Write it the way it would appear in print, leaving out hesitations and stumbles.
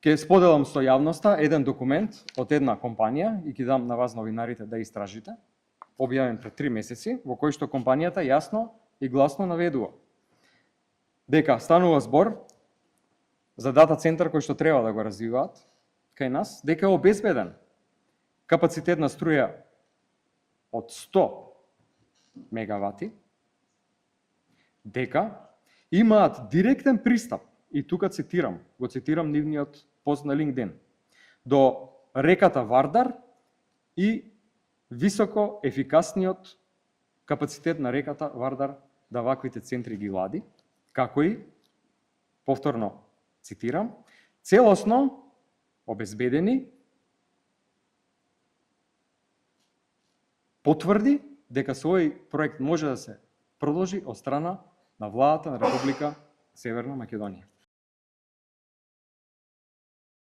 Ке споделам со јавноста еден документ од една компанија и ќе дам на вас новинарите да истражите, објавен пред 3 месеци, во кој што компанијата јасно и гласно наведува дека станува збор за дата центар кој што треба да го развиваат кај нас, дека е обезбеден капацитет на струја од 100 мегавати, дека имаат директен пристап, и тука цитирам, го цитирам нивниот пост на LinkedIn, до реката Вардар и високо ефикасниот капацитет на реката Вардар да ваквите центри ги лади, како и, повторно цитирам, целосно обезбедени, потврди дека свој проект може да се продолжи од страна на владата на Република Северна Македонија.